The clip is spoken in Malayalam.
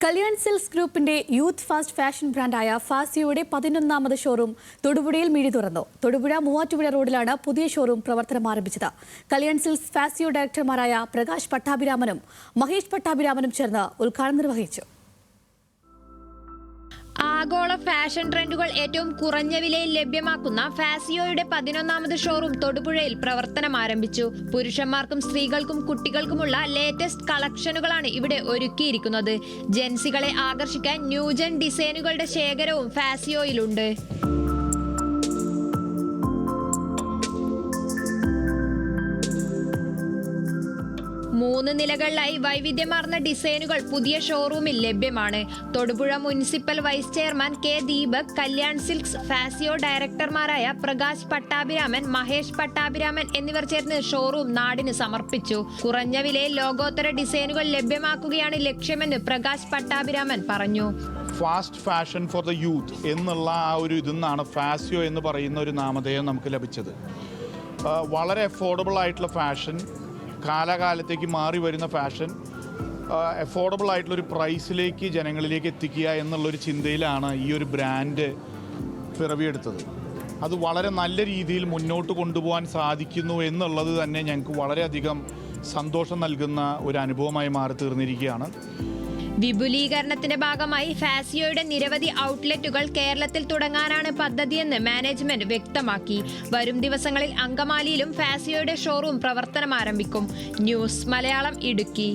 കല്യാൺ സിൽക്സ് ഗ്രൂപ്പിന്റെ യൂത്ത് ഫാസ്റ്റ് ഫാഷൻ ബ്രാൻഡായ ഫാസിയോയുടെ 11ാമത് ഷോറൂം തൊടുപുഴയിൽ മിഴി തുറന്നു. തൊടുപുഴ മൂവാറ്റുപുഴ റോഡിലാണ് പുതിയ ഷോറൂം പ്രവർത്തനം ആരംഭിച്ചത്. കല്യാൺ സിൽക്സ് ഫാസിയോ ഡയറക്ടർമാരായ പ്രകാശ് പട്ടാഭിരാമനും മഹേഷ് പട്ടാഭിരാമനും ചേർന്ന് ഉദ്ഘാടനം നിർവഹിച്ചു. ആഗോള ഫാഷൻ ട്രെൻഡുകൾ ഏറ്റവും കുറഞ്ഞ വിലയിൽ ലഭ്യമാക്കുന്ന ഫാസിയോയുടെ 11ാമത് ഷോറൂം തൊടുപുഴയിൽ പ്രവർത്തനം ആരംഭിച്ചു. പുരുഷന്മാർക്കും സ്ത്രീകൾക്കും കുട്ടികൾക്കുമുള്ള ലേറ്റസ്റ്റ് കളക്ഷനുകളാണ് ഇവിടെ ഒരുക്കിയിരിക്കുന്നത്. ജെൻസികളെ ആകർഷിക്കാൻ ന്യൂജൻ ഡിസൈനുകളുടെ ശേഖരവും ഫാസിയോയിലുണ്ട്. 3 നിലകളിലായി വൈവിധ്യമാർന്ന ഡിസൈനുകൾ പുതിയ ഷോറൂമിൽ ലഭ്യമാണ്. Thodupuzha municipal vice chairman K Deepak, Kalyan silks ഫാസിയോ ഡയറക്ടർമാരായ പ്രകാശ് പട്ടാഭിരാമൻ, മഹേഷ് പട്ടാഭിരാമൻ എന്നിവർ ചേർന്ന് ഷോറൂം നാടിന് സമർപ്പിച്ചു. കുറഞ്ഞ വിലയിൽ ലോകോത്തര ഡിസൈനുകൾ ലഭ്യമാക്കുകയാണ് ലക്ഷ്യമെന്ന് പ്രകാശ് പട്ടാഭിരാമൻ പറഞ്ഞു. Fast fashion for the youth എന്നുള്ള ആ ഒരു ഇതിന്നാണ് ഫാസിയോ എന്ന് പറയുന്ന ഒരു നാമധേയം നമുക്ക് ലഭിച്ചത്. വളരെ അഫോർഡബിൾ ആയിട്ടുള്ള ഫാഷൻ, കാലാകാലത്തേക്ക് മാറി വരുന്ന ഫാഷൻ അഫോർഡബിൾ ആയിട്ടുള്ളൊരു പ്രൈസിലേക്ക് ജനങ്ങളിലേക്ക് എത്തിക്കുക എന്നുള്ളൊരു ചിന്തയിലാണ് ഈ ഒരു ബ്രാൻഡ് പിറവിയെടുത്തത്. അത് വളരെ നല്ല രീതിയിൽ മുന്നോട്ട് കൊണ്ടുപോകാൻ സാധിക്കുന്നു എന്നുള്ളത് തന്നെ ഞങ്ങൾക്ക് വളരെയധികം സന്തോഷം നൽകുന്ന ഒരു അനുഭവമായി മാറി തീർന്നിരിക്കുകയാണ്. വിപുലീകരണത്തിന്റെ ഭാഗമായി ഫാസിയോയുടെ നിരവധി ഔട്ട്ലെറ്റുകൾ കേരളത്തിൽ തുടങ്ങാനാണ് പദ്ധതിയെന്ന് മാനേജ്മെന്റ് വ്യക്തമാക്കി. വരും ദിവസങ്ങളിൽ അങ്കമാലിയിലും ഫാസിയോയുടെ ഷോറൂം പ്രവർത്തനം ആരംഭിക്കും. ന്യൂസ് മലയാളം, ഇടുക്കി.